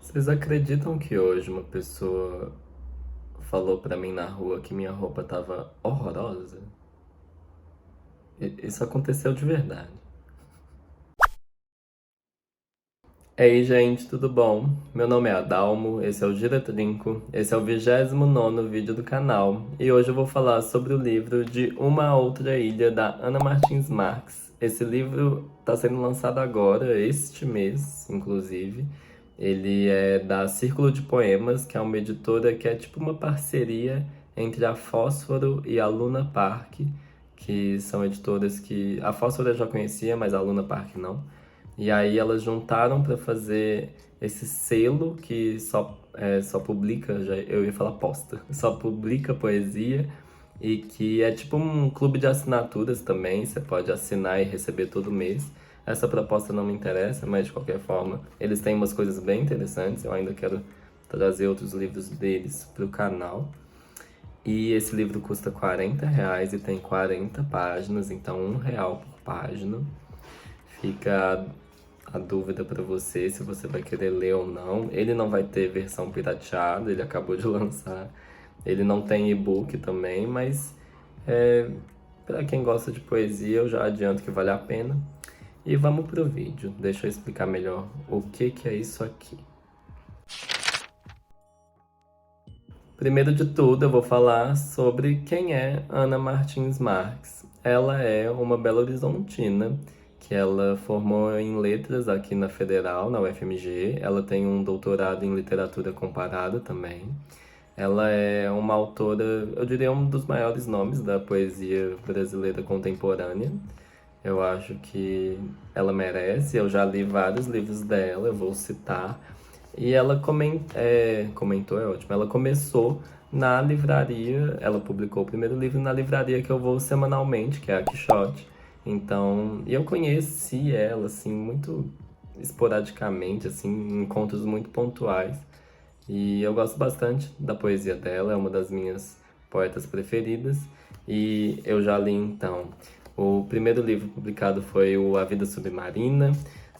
Vocês acreditam que hoje uma pessoa falou pra mim na rua que minha roupa tava horrorosa? Isso aconteceu de verdade. E aí, gente, tudo bom? Meu nome é Adalmo, esse é o Gira Trinco, esse é o 29º vídeo do canal e hoje eu vou falar sobre o livro de Uma Outra Ilha, da Ana Martins Marques. Esse livro está sendo lançado agora, este mês, inclusive. Ele é da Círculo de Poemas, que é uma editora que é tipo uma parceria entre a Fósforo e a Luna Park, que são editoras que... A Fósforo eu já conhecia, mas a Luna Park não. E aí elas juntaram para fazer esse selo que só publica, já, eu ia falar posta, só publica poesia e que é tipo um clube de assinaturas também, você pode assinar e receber todo mês. Essa proposta não me interessa, mas de qualquer forma, eles têm umas coisas bem interessantes, eu ainda quero trazer outros livros deles para o canal. E esse livro custa R$ 40 e tem 40 páginas, então R$ 1 por página. Fica a dúvida para você se você vai querer ler ou não. Ele não vai ter versão pirateada, ele acabou de lançar. Ele não tem e-book também, mas para quem gosta de poesia, eu já adianto que vale a pena. E vamos pro vídeo. Deixa eu explicar melhor o que é isso aqui. Primeiro de tudo, eu vou falar sobre quem é Ana Martins Marques. Ela é uma belo-horizontina que ela formou em letras aqui na Federal, na UFMG. Ela tem um doutorado em literatura comparada também. Ela é uma autora, eu diria, um dos maiores nomes da poesia brasileira contemporânea. Eu acho que ela merece. Eu já li vários livros dela, eu vou citar. E ela comentou, é ótimo. Ela começou na livraria, ela publicou o primeiro livro na livraria que eu vou semanalmente, que é a Quixote. Então, e eu conheci ela, assim, muito esporadicamente, assim, em encontros muito pontuais. E eu gosto bastante da poesia dela, é uma das minhas poetas preferidas. E eu já li, então, o primeiro livro publicado foi o A Vida Submarina,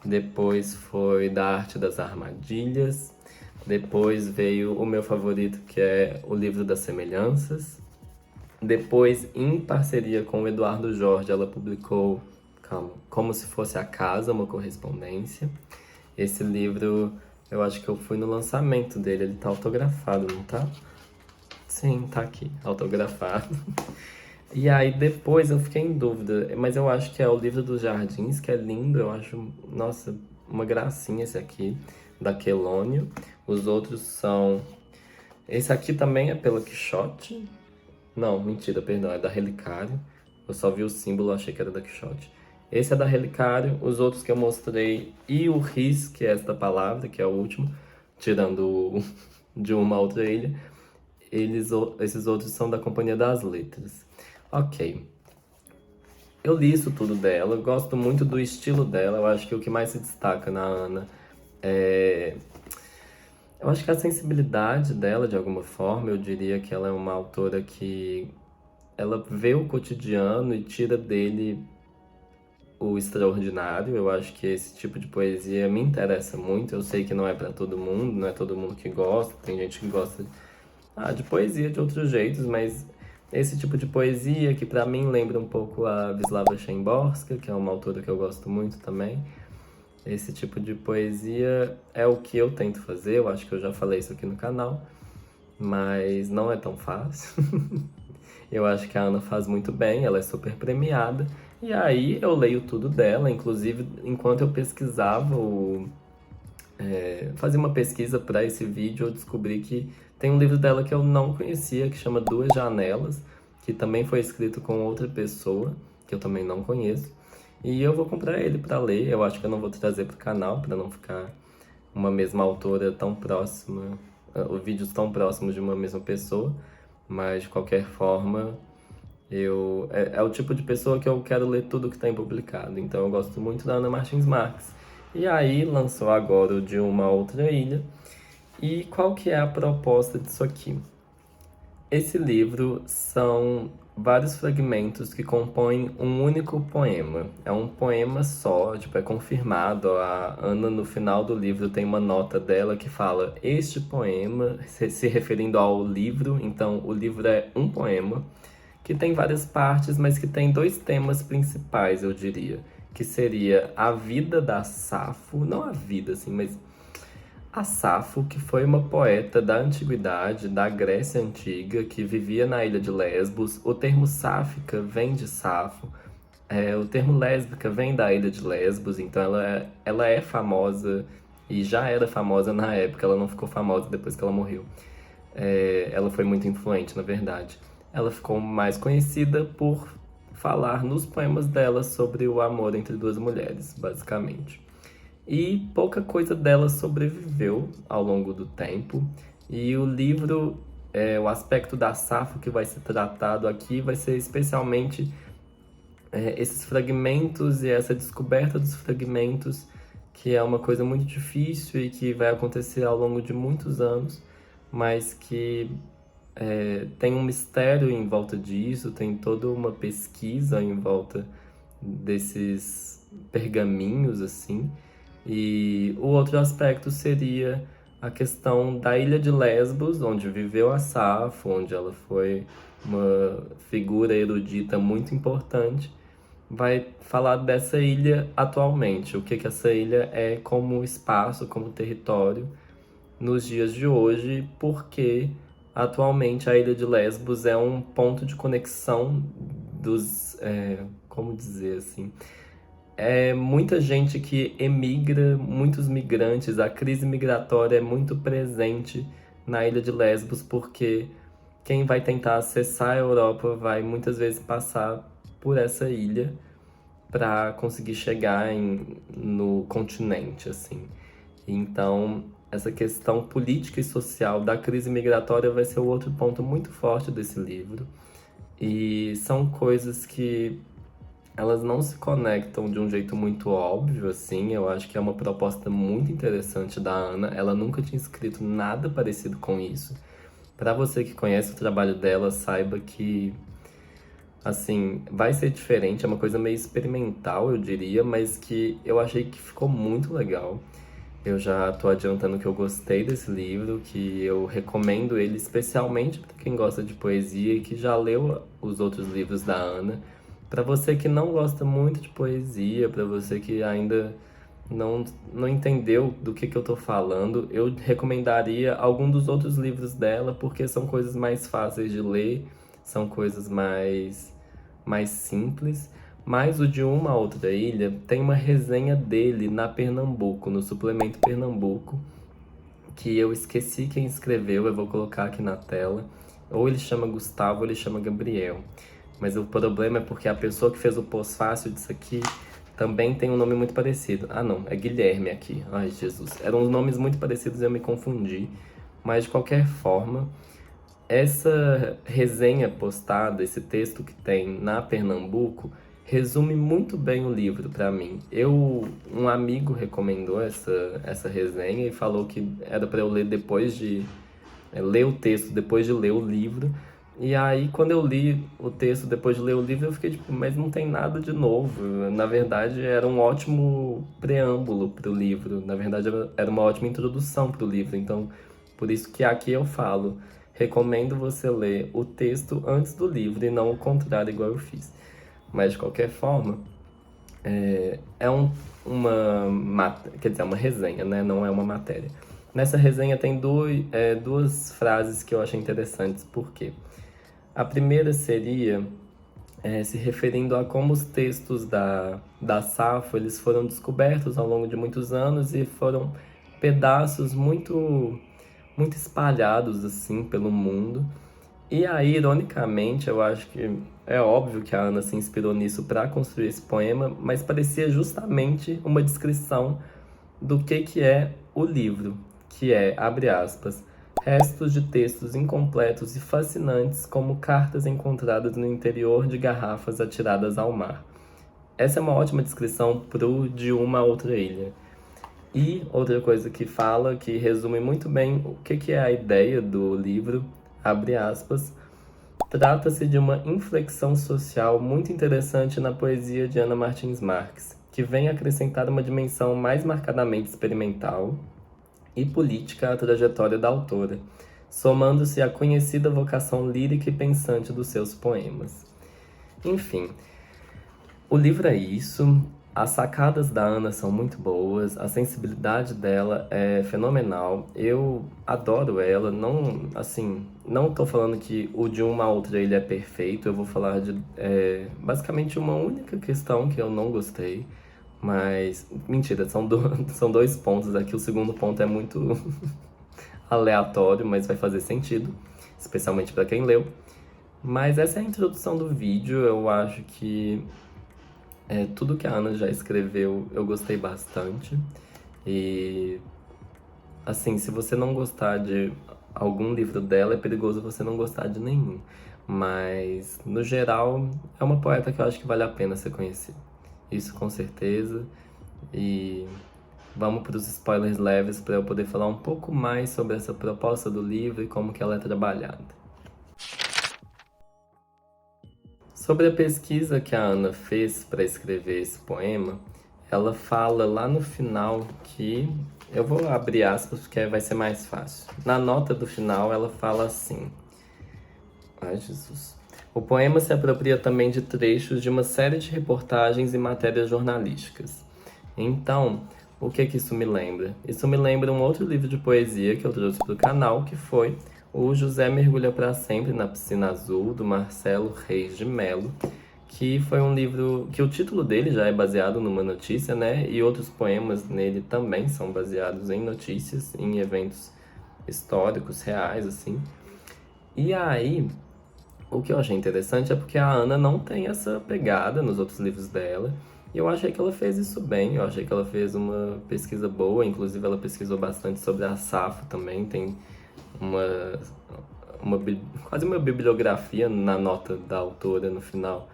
depois foi Da Arte das Armadilhas, depois veio o meu favorito, que é o Livro das Semelhanças. Depois, em parceria com o Eduardo Jorge, ela publicou, calma, Como Se Fosse a Casa, uma correspondência. Esse livro, eu acho que eu fui no lançamento dele, ele tá autografado, não tá? Sim, tá aqui, autografado. E aí depois eu fiquei em dúvida, mas eu acho que é o Livro dos Jardins, que é lindo, eu acho, nossa, uma gracinha esse aqui, da Quelônio. Os outros são... Esse aqui também é pela Quixote. Não, mentira, perdão, é da Relicário. Eu só vi o símbolo, achei que era da Quixote. Esse é da Relicário, os outros que eu mostrei, e o Riz, que é esta palavra, que é o último, tirando o de Uma Outra Ilha, esses outros são da Companhia das Letras. Ok. Eu li isso tudo dela, gosto muito do estilo dela, eu acho que o que mais se destaca na Ana é... Eu acho que a sensibilidade dela, de alguma forma, eu diria que ela é uma autora que ela vê o cotidiano e tira dele o extraordinário. Eu acho que esse tipo de poesia me interessa muito. Eu sei que não é para todo mundo, não é todo mundo que gosta, tem gente que gosta de poesia de outros jeitos, mas esse tipo de poesia que para mim lembra um pouco a Wisława Szymborska, que é uma autora que eu gosto muito também. Esse tipo de poesia é o que eu tento fazer, eu acho que eu já falei isso aqui no canal, mas não é tão fácil. Eu acho que a Ana faz muito bem, ela é super premiada. E aí eu leio tudo dela, inclusive enquanto eu pesquisava, fazia uma pesquisa para esse vídeo, eu descobri que tem um livro dela que eu não conhecia, que chama Duas Janelas, que também foi escrito com outra pessoa, que eu também não conheço. E eu vou comprar ele para ler, eu acho que eu não vou trazer pro canal, para não ficar uma mesma autora tão próxima, vídeos tão próximos de uma mesma pessoa, mas de qualquer forma, é o tipo de pessoa que eu quero ler tudo que tem publicado, então eu gosto muito da Ana Martins Marques. E aí lançou agora o de Uma Outra Ilha. E qual que é a proposta disso aqui? Esse livro são vários fragmentos que compõem um único poema. É um poema só, tipo, é confirmado. A Ana, no final do livro, tem uma nota dela que fala este poema, se referindo ao livro. Então, o livro é um poema que tem várias partes, mas que tem dois temas principais, eu diria. Que seria a vida da Safo, não a vida, assim, mas a Safo, que foi uma poeta da antiguidade, da Grécia Antiga, que vivia na ilha de Lesbos. O termo sáfica vem de Safo. O termo lésbica vem da ilha de Lesbos, então ela é famosa e já era famosa na época, ela não ficou famosa depois que ela morreu. Ela foi muito influente, na verdade. Ela ficou mais conhecida por falar nos poemas dela sobre o amor entre duas mulheres, basicamente. E pouca coisa dela sobreviveu ao longo do tempo. E o livro, o aspecto da Safo que vai ser tratado aqui vai ser especialmente esses fragmentos e essa descoberta dos fragmentos, que é uma coisa muito difícil e que vai acontecer ao longo de muitos anos, mas que tem um mistério em volta disso, tem toda uma pesquisa em volta desses pergaminhos, assim. E o outro aspecto seria a questão da ilha de Lesbos, onde viveu a Safo, onde ela foi uma figura erudita muito importante. Vai falar dessa ilha atualmente, o que que essa ilha é como espaço, como território nos dias de hoje, porque atualmente a ilha de Lesbos é um ponto de conexão dos, como dizer assim, muita gente que emigra, muitos migrantes, a crise migratória é muito presente na ilha de Lesbos, porque quem vai tentar acessar a Europa vai muitas vezes passar por essa ilha para conseguir chegar no continente, assim. Então, essa questão política e social da crise migratória vai ser o outro ponto muito forte desse livro. E são coisas que elas não se conectam de um jeito muito óbvio, assim. Eu acho que é uma proposta muito interessante da Ana. Ela nunca tinha escrito nada parecido com isso. Para você que conhece o trabalho dela, saiba que, assim, vai ser diferente. É uma coisa meio experimental, eu diria, mas que eu achei que ficou muito legal. Eu já tô adiantando que eu gostei desse livro, que eu recomendo ele especialmente para quem gosta de poesia e que já leu os outros livros da Ana. Para você que não gosta muito de poesia, para você que ainda não entendeu do que eu tô falando, eu recomendaria algum dos outros livros dela, porque são coisas mais fáceis de ler, são coisas mais simples. Mas o de Uma Outra Ilha tem uma resenha dele na Pernambuco, no suplemento Pernambuco, que eu esqueci quem escreveu, eu vou colocar aqui na tela. Ou ele chama Gustavo ou ele chama Gabriel. Mas o problema é porque a pessoa que fez o pós-fácil disso aqui também tem um nome muito parecido. Ah, não, é Guilherme aqui. Ai, Jesus. Eram uns nomes muito parecidos e eu me confundi. Mas, de qualquer forma, essa resenha postada, esse texto que tem na Pernambuco, resume muito bem o livro para mim. Um amigo recomendou essa resenha e falou que era para eu ler depois de ler o texto, depois de ler o livro. E aí, quando eu li o texto depois de ler o livro, eu fiquei tipo, mas não tem nada de novo. Na verdade, era um ótimo preâmbulo para o livro. Na verdade, era uma ótima introdução para o livro. Então, por isso que aqui eu falo, recomendo você ler o texto antes do livro e não o contrário, igual eu fiz. Mas, de qualquer forma, quer dizer, uma resenha, né? Não é uma matéria. Nessa resenha tem duas frases que eu achei interessantes. Por quê? A primeira seria se referindo a como os textos da Safo eles foram descobertos ao longo de muitos anos e foram pedaços muito espalhados assim pelo mundo. E aí, ironicamente, eu acho que é óbvio que a Ana se inspirou nisso para construir esse poema, mas parecia justamente uma descrição do que é o livro, que é, abre aspas, restos de textos incompletos e fascinantes como cartas encontradas no interior de garrafas atiradas ao mar. Essa é uma ótima descrição pro De Uma Outra Ilha. E outra coisa que fala, que resume muito bem o que é a ideia do livro, abre aspas, trata-se de uma inflexão social muito interessante na poesia de Ana Martins Marques, que vem acrescentar uma dimensão mais marcadamente experimental e política à trajetória da autora, somando-se à conhecida vocação lírica e pensante dos seus poemas. Enfim, o livro é isso. As sacadas da Ana são muito boas, a sensibilidade dela é fenomenal. Eu adoro ela, não, assim, não tô falando que o de uma a outra ele é perfeito, eu vou falar de basicamente uma única questão que eu não gostei, mas mentira, são dois pontos aqui. O segundo ponto é muito aleatório, mas vai fazer sentido, especialmente para quem leu. Mas essa é a introdução do vídeo. Eu acho que tudo que a Ana já escreveu eu gostei bastante. E, assim, se você não gostar de algum livro dela, é perigoso você não gostar de nenhum. Mas, no geral, é uma poeta que eu acho que vale a pena ser conhecida. Isso com certeza. E vamos para os spoilers leves para eu poder falar um pouco mais sobre essa proposta do livro e como que ela é trabalhada. Sobre a pesquisa que a Ana fez para escrever esse poema, ela fala lá no final que... Eu vou abrir aspas porque vai ser mais fácil. Na nota do final, ela fala assim... Ai, Jesus. O poema se apropria também de trechos de uma série de reportagens e matérias jornalísticas. Então, o que isso me lembra? Isso me lembra um outro livro de poesia que eu trouxe para o canal, que foi O José Mergulha para Sempre na Piscina Azul, do Marcelo Reis de Melo, que foi um livro que o título dele já é baseado numa notícia, né? E outros poemas nele também são baseados em notícias, em eventos históricos, reais, assim. E aí, o que eu achei interessante é porque a Ana não tem essa pegada nos outros livros dela. E eu achei que ela fez isso bem, eu achei que ela fez uma pesquisa boa, inclusive ela pesquisou bastante sobre a Safo também, tem uma, quase uma bibliografia na nota da autora no final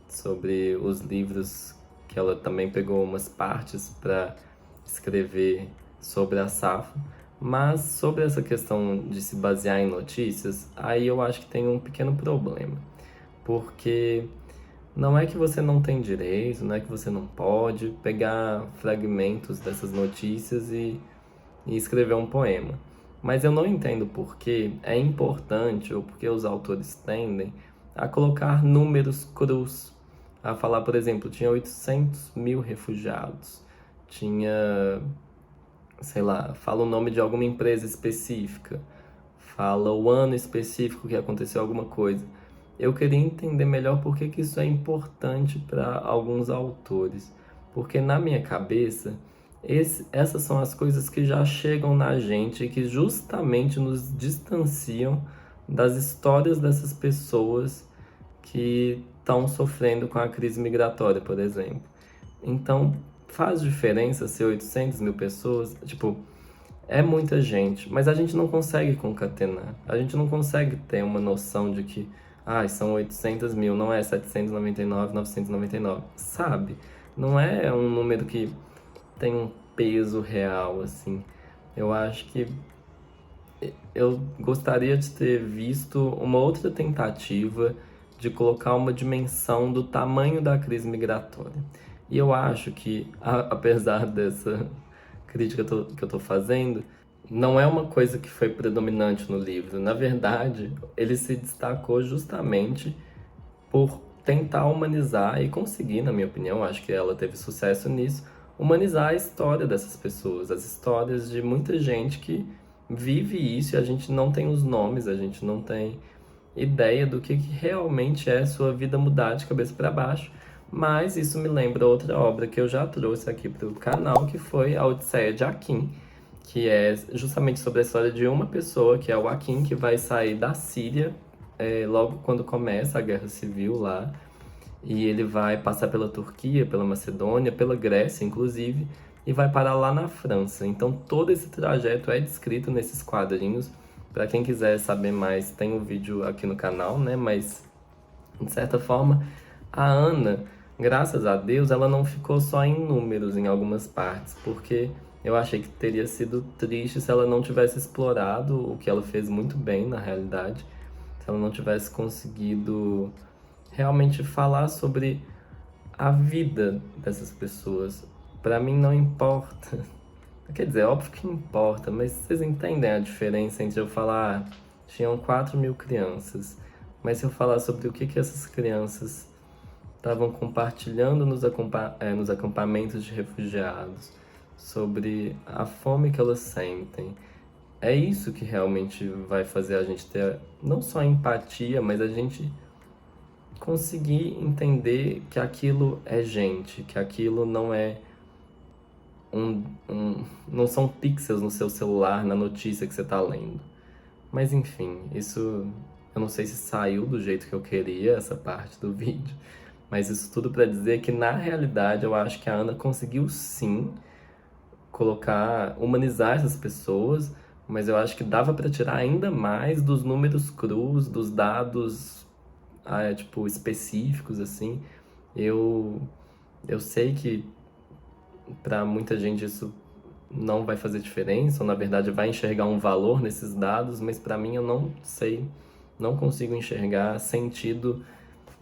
sobre os livros, que ela também pegou umas partes para escrever sobre a Safo. Mas sobre essa questão de se basear em notícias, aí eu acho que tem um pequeno problema. Porque não é que você não tem direito, não é que você não pode pegar fragmentos dessas notícias e escrever um poema. Mas eu não entendo por que é importante, ou porque os autores tendem a colocar números crus. A falar, por exemplo, tinha 800 mil refugiados, tinha, sei lá, fala o nome de alguma empresa específica, fala o ano específico que aconteceu alguma coisa. Eu queria entender melhor por que isso é importante para alguns autores. Porque na minha cabeça, essas são as coisas que já chegam na gente e que justamente nos distanciam das histórias dessas pessoas que estão sofrendo com a crise migratória, por exemplo. Então, faz diferença ser 800 mil pessoas? Tipo, é muita gente, mas a gente não consegue concatenar. A gente não consegue ter uma noção de que, são 800 mil, não é 799, 999, sabe? Não é um número que tem um peso real, assim. Eu acho que eu gostaria de ter visto uma outra tentativa de colocar uma dimensão do tamanho da crise migratória. E eu acho que, apesar dessa crítica que eu tô fazendo, não é uma coisa que foi predominante no livro. Na verdade, ele se destacou justamente por tentar humanizar e conseguir, na minha opinião, acho que ela teve sucesso nisso, humanizar a história dessas pessoas, as histórias de muita gente que vive isso e a gente não tem os nomes, a gente não tem ideia do que realmente é sua vida mudar de cabeça para baixo. Mas isso me lembra outra obra que eu já trouxe aqui para o canal, que foi A Odisseia de Akin, que é justamente sobre a história de uma pessoa, que é o Akin, que vai sair da Síria logo quando começa a guerra civil lá, e ele vai passar pela Turquia, pela Macedônia, pela Grécia, inclusive, e vai parar lá na França. Então todo esse trajeto é descrito nesses quadrinhos. Para quem quiser saber mais, tem um vídeo aqui no canal, né? Mas, de certa forma, a Ana, graças a Deus, ela não ficou só em números em algumas partes, porque eu achei que teria sido triste se ela não tivesse explorado o que ela fez muito bem, na realidade, se ela não tivesse conseguido realmente falar sobre a vida dessas pessoas. Pra mim não importa. Quer dizer, óbvio que importa, mas vocês entendem a diferença entre eu falar, tinham 4.000 crianças, mas se eu falar sobre o que essas crianças estavam compartilhando nos acampamentos de refugiados, sobre a fome que elas sentem, é isso que realmente vai fazer a gente ter não só empatia, mas a gente conseguir entender que aquilo é gente, que aquilo não é não são pixels no seu celular, na notícia que você tá lendo. Mas enfim, isso eu não sei se saiu do jeito que eu queria, essa parte do vídeo. Mas isso tudo pra dizer que na realidade eu acho que a Ana conseguiu sim humanizar essas pessoas, mas eu acho que dava pra tirar ainda mais dos números crus, dos dados, tipo, específicos, assim. Eu, eu sei que para muita gente isso não vai fazer diferença, ou na verdade vai enxergar um valor nesses dados, mas para mim eu não sei, não consigo enxergar sentido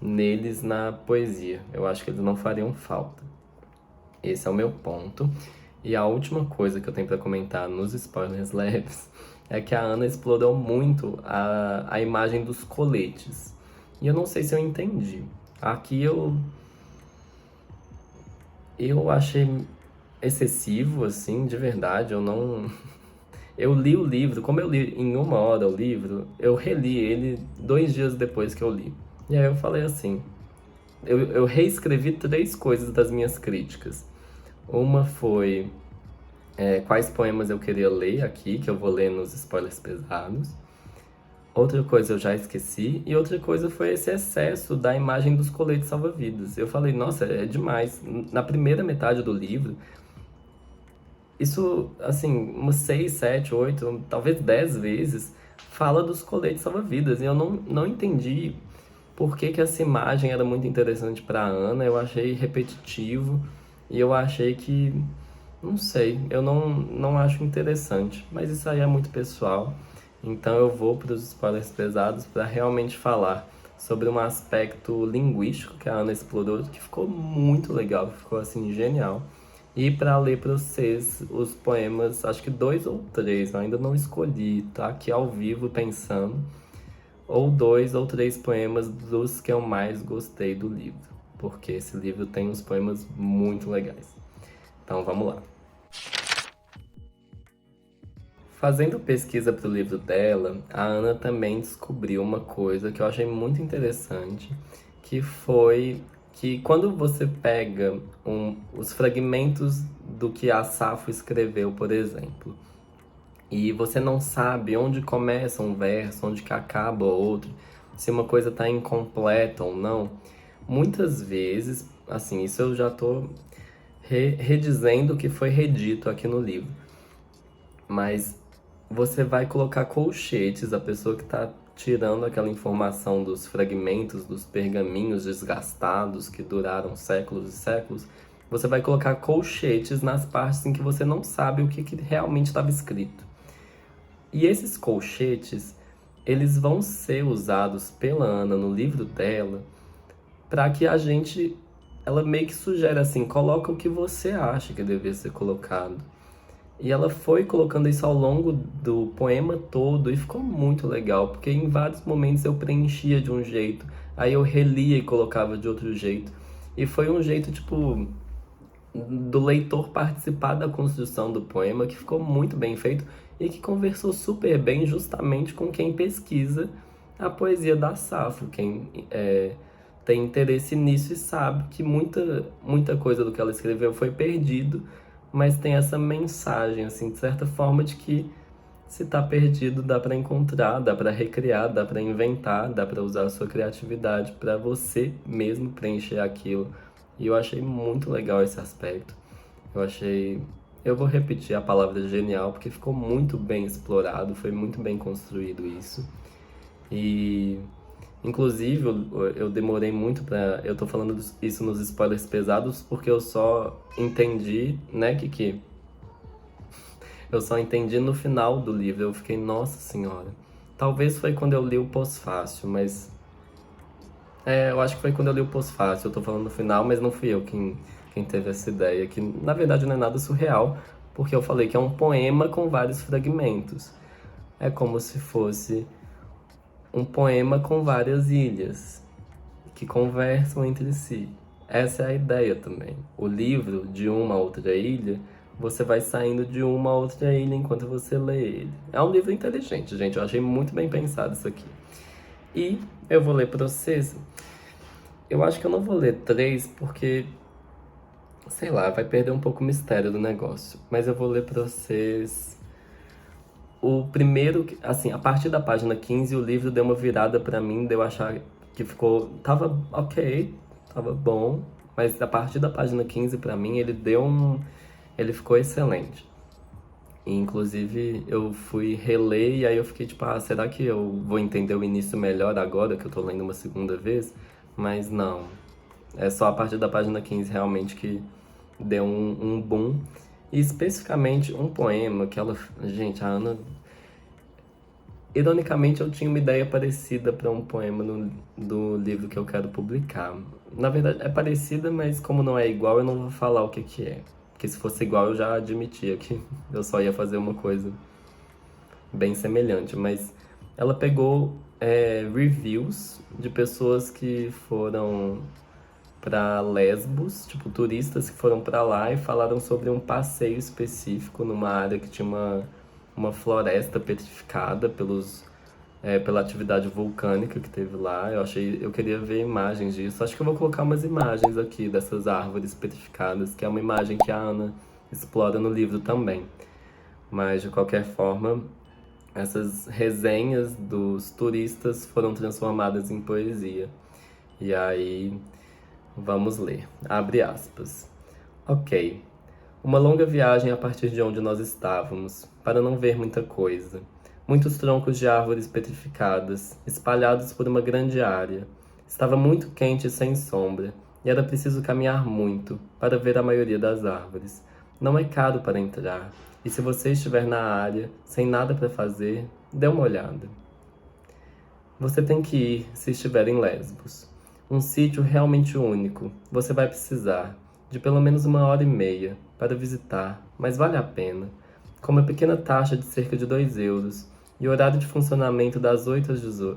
neles na poesia. Eu acho que eles não fariam falta. Esse é o meu ponto. E a última coisa que eu tenho para comentar nos spoilers leves é que a Ana explorou muito a imagem dos coletes. E eu não sei se eu entendi. Aqui eu achei excessivo, assim, de verdade. Eu não. Eu li o livro, como eu li em 1 hora o livro, eu reli ele 2 dias depois que eu li. E aí eu falei assim: eu reescrevi 3 coisas das minhas críticas. Uma foi quais poemas eu queria ler aqui, que eu vou ler nos spoilers pesados. Outra coisa eu já esqueci, e outra coisa foi esse excesso da imagem dos coletes salva-vidas. Eu falei, nossa, é demais. Na primeira metade do livro, isso, assim, umas 6, 7, 8, talvez 10 vezes, fala dos coletes salva-vidas. E eu não entendi por que essa imagem era muito interessante para Ana. Eu achei repetitivo e eu achei que, não sei, eu não acho interessante. Mas isso aí é muito pessoal. Então eu vou para os spoilers pesados para realmente falar sobre um aspecto linguístico que a Ana explorou, que ficou muito legal, ficou assim genial. E para ler para vocês os poemas, acho que 2 ou 3, eu ainda não escolhi, tá aqui ao vivo pensando, ou 2 ou 3 poemas dos que eu mais gostei do livro, porque esse livro tem uns poemas muito legais. Então vamos lá. Fazendo pesquisa para o livro dela, a Ana também descobriu uma coisa que eu achei muito interessante, que foi que quando você pega os fragmentos do que a Safo escreveu, por exemplo, e você não sabe onde começa um verso, onde que acaba outro, se uma coisa está incompleta ou não, muitas vezes, assim, isso eu já estou redizendo o que foi redito aqui no livro, mas você vai colocar colchetes, a pessoa que está tirando aquela informação dos fragmentos, dos pergaminhos desgastados que duraram séculos e séculos, você vai colocar colchetes nas partes em que você não sabe o que realmente estava escrito. E esses colchetes, eles vão ser usados pela Ana no livro dela para que ela meio que sugere assim, coloca o que você acha que deveria ser colocado. E ela foi colocando isso ao longo do poema todo e ficou muito legal, porque em vários momentos eu preenchia de um jeito, aí eu relia e colocava de outro jeito. E foi um jeito, tipo, do leitor participar da construção do poema, que ficou muito bem feito e que conversou super bem justamente com quem pesquisa a poesia da Safo, quem tem interesse nisso e sabe que muita coisa do que ela escreveu foi perdido, mas tem essa mensagem, assim, de certa forma, de que se tá perdido, dá para encontrar, dá para recriar, dá para inventar, dá para usar a sua criatividade para você mesmo preencher aquilo. E eu achei muito legal esse aspecto. Eu vou repetir a palavra genial, porque ficou muito bem explorado, foi muito bem construído isso. E inclusive, eu demorei muito pra. Eu tô falando isso nos spoilers pesados porque eu só entendi, né, Eu só entendi no final do livro. Eu fiquei, nossa senhora. Talvez foi quando eu li o pós-fácil, mas... eu acho que foi quando eu li o pós-fácil. Eu tô falando no final, mas não fui eu quem teve essa ideia, que na verdade não é nada surreal, porque eu falei que é um poema com vários fragmentos. É como se fosse um poema com várias ilhas que conversam entre si. Essa é a ideia também. O livro de uma outra ilha, você vai saindo de uma outra ilha enquanto você lê ele. É um livro inteligente, gente. Eu achei muito bem pensado isso aqui. E eu vou ler pra vocês. Eu acho que eu não vou ler três porque, sei lá, vai perder um pouco o mistério do negócio. Mas eu vou ler pra vocês o primeiro, assim, a partir da página 15, o livro deu uma virada pra mim, deu achar que ficou, tava ok, tava bom, mas a partir da página 15 pra mim, ele ficou excelente. E, inclusive, eu fui reler e aí eu fiquei tipo, será que eu vou entender o início melhor agora que eu tô lendo uma segunda vez? Mas não, é só a partir da página 15 realmente que deu um boom. E especificamente um poema que ela. Gente, a Ana. Ironicamente, eu tinha uma ideia parecida para um poema do livro que eu quero publicar. Na verdade, é parecida, mas como não é igual, eu não vou falar o que que é. Porque se fosse igual, eu já admitia que eu só ia fazer uma coisa bem semelhante. Mas ela pegou reviews de pessoas que foram para Lesbos, tipo turistas que foram para lá e falaram sobre um passeio específico numa área que tinha uma floresta petrificada pela atividade vulcânica que teve lá. Eu queria ver imagens disso. Acho que eu vou colocar umas imagens aqui dessas árvores petrificadas, que é uma imagem que a Ana explora no livro também. Mas de qualquer forma, essas resenhas dos turistas foram transformadas em poesia. E aí, vamos ler. Abre aspas. Ok. Uma longa viagem a partir de onde nós estávamos, para não ver muita coisa. Muitos troncos de árvores petrificadas, espalhados por uma grande área. Estava muito quente e sem sombra, e era preciso caminhar muito para ver a maioria das árvores. Não é caro para entrar, e se você estiver na área, sem nada para fazer, dê uma olhada. Você tem que ir se estiver em Lesbos. Um sítio realmente único. Você vai precisar de pelo menos 1h30 para visitar, mas vale a pena. Com uma pequena taxa de cerca de 2 euros e horário de funcionamento das 8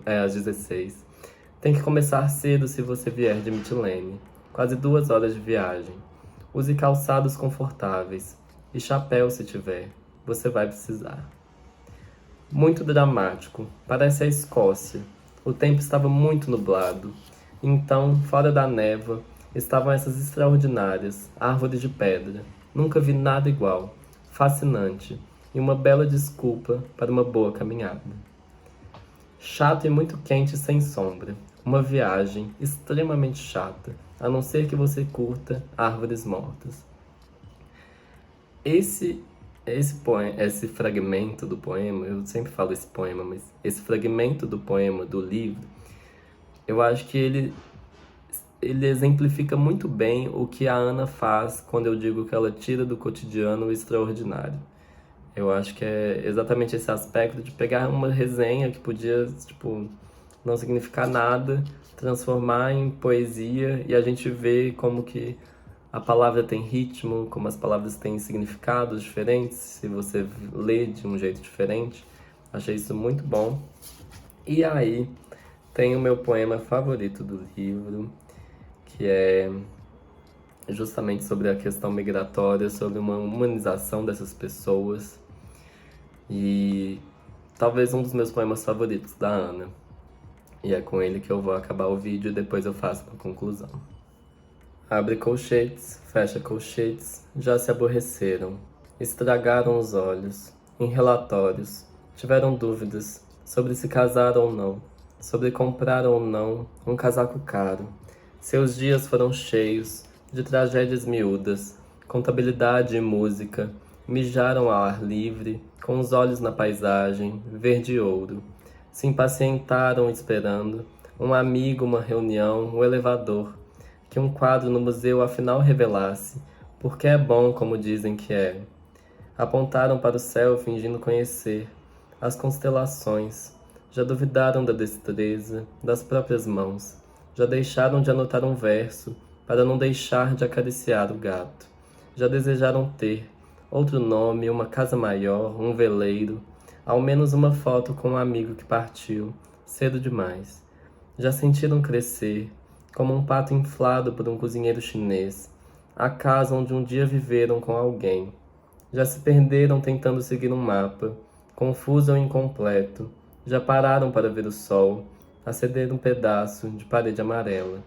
às 16. Tem que começar cedo se você vier de Mitilene. Quase 2 horas de viagem. Use calçados confortáveis e chapéu se tiver. Você vai precisar. Muito dramático. Parece a Escócia. O tempo estava muito nublado. Então, fora da névoa, estavam essas extraordinárias árvores de pedra. Nunca vi nada igual. Fascinante. E uma bela desculpa para uma boa caminhada. Chato e muito quente sem sombra. Uma viagem extremamente chata, a não ser que você curta árvores mortas. Esse fragmento do poema, eu sempre falo esse poema, mas esse fragmento do poema, do livro, eu acho que ele exemplifica muito bem o que a Ana faz quando eu digo que ela tira do cotidiano o extraordinário. Eu acho que é exatamente esse aspecto de pegar uma resenha que podia, tipo, não significar nada, transformar em poesia e a gente vê como que a palavra tem ritmo, como as palavras têm significados diferentes, se você lê de um jeito diferente. Achei isso muito bom. E aí, tem o meu poema favorito do livro, que é justamente sobre a questão migratória, sobre uma humanização dessas pessoas. E talvez um dos meus poemas favoritos da Ana. E é com ele que eu vou acabar o vídeo e depois eu faço uma conclusão. Abre colchetes, fecha colchetes, já se aborreceram, estragaram os olhos, em relatórios, tiveram dúvidas sobre se casar ou não, sobre comprar ou não um casaco caro. Seus dias foram cheios de tragédias miúdas, contabilidade e música, mijaram ao ar livre, com os olhos na paisagem, verde e ouro. Se impacientaram esperando um amigo, uma reunião, um elevador, que um quadro no museu afinal revelasse, porque é bom como dizem que é. Apontaram para o céu fingindo conhecer as constelações, Já duvidaram da destreza das próprias mãos. Já deixaram de anotar um verso para não deixar de acariciar o gato. Já desejaram ter outro nome, uma casa maior, um veleiro, ao menos uma foto com um amigo que partiu cedo demais. Já sentiram crescer, como um pato inflado por um cozinheiro chinês, a casa onde um dia viveram com alguém. Já se perderam tentando seguir um mapa, confuso ou incompleto. Já pararam para ver o sol, acender um pedaço de parede amarela.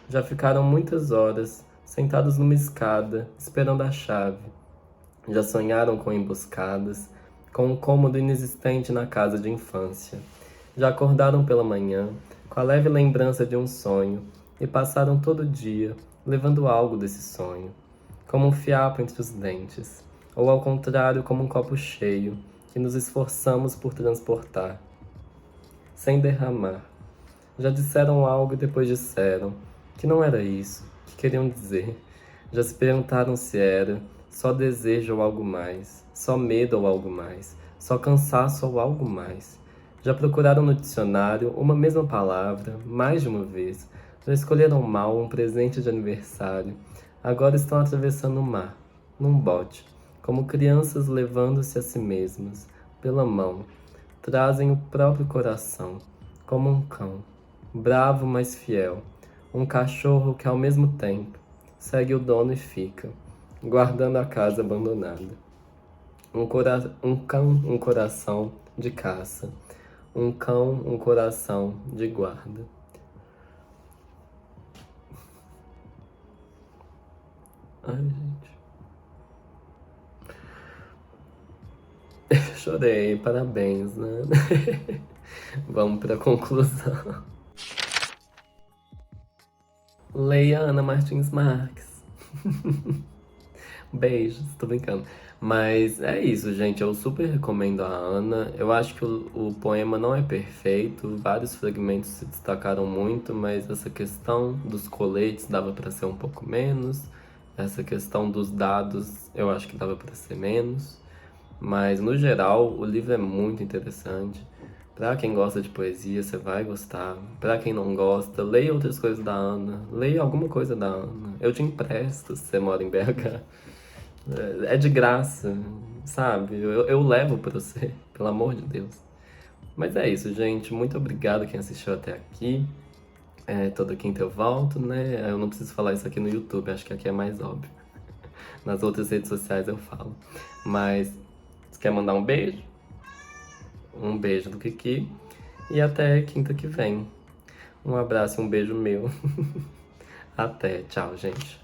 Já ficaram muitas horas sentados numa escada, esperando a chave. Já sonharam com emboscadas, com um cômodo inexistente na casa de infância. Já acordaram pela manhã, com a leve lembrança de um sonho, e passaram todo o dia levando algo desse sonho, como um fiapo entre os dentes, ou ao contrário, como um copo cheio, que nos esforçamos por transportar, sem derramar. Já disseram algo e depois disseram que não era isso que queriam dizer. Já se perguntaram se era só desejo ou algo mais, só medo ou algo mais, só cansaço ou algo mais. Já procuraram no dicionário uma mesma palavra, mais de uma vez. Já escolheram mal um presente de aniversário. Agora estão atravessando o mar, num bote, como crianças levando-se a si mesmas, pela mão. Trazem o próprio coração, como um cão, bravo mas fiel. Um cachorro que ao mesmo tempo segue o dono e fica, guardando a casa abandonada. Um cão, um coração de caça. Um cão, um coração de guarda. Ai, gente. Chorei, parabéns, né? Vamos pra conclusão. Leia Ana Martins Marques. Beijos, tô brincando. Mas é isso, gente. Eu super recomendo a Ana. Eu acho que o poema não é perfeito. Vários fragmentos se destacaram muito, mas essa questão dos coletes dava pra ser um pouco menos. Essa questão dos dados eu acho que dava pra ser menos. Mas no geral, o livro é muito interessante. Pra quem gosta de poesia, você vai gostar. Pra quem não gosta, leia outras coisas da Ana. Leia alguma coisa da Ana. Eu te empresto se você mora em BH. É de graça, sabe? Eu levo pra você, pelo amor de Deus. Mas é isso, gente. Muito obrigado quem assistiu até aqui. Toda quinta eu volto, né? Eu não preciso falar isso aqui no YouTube, acho que aqui é mais óbvio. Nas outras redes sociais eu falo. Mas, você quer mandar um beijo? Um beijo do Kiki. E até quinta que vem. Um abraço e um beijo meu. Até. Tchau, gente.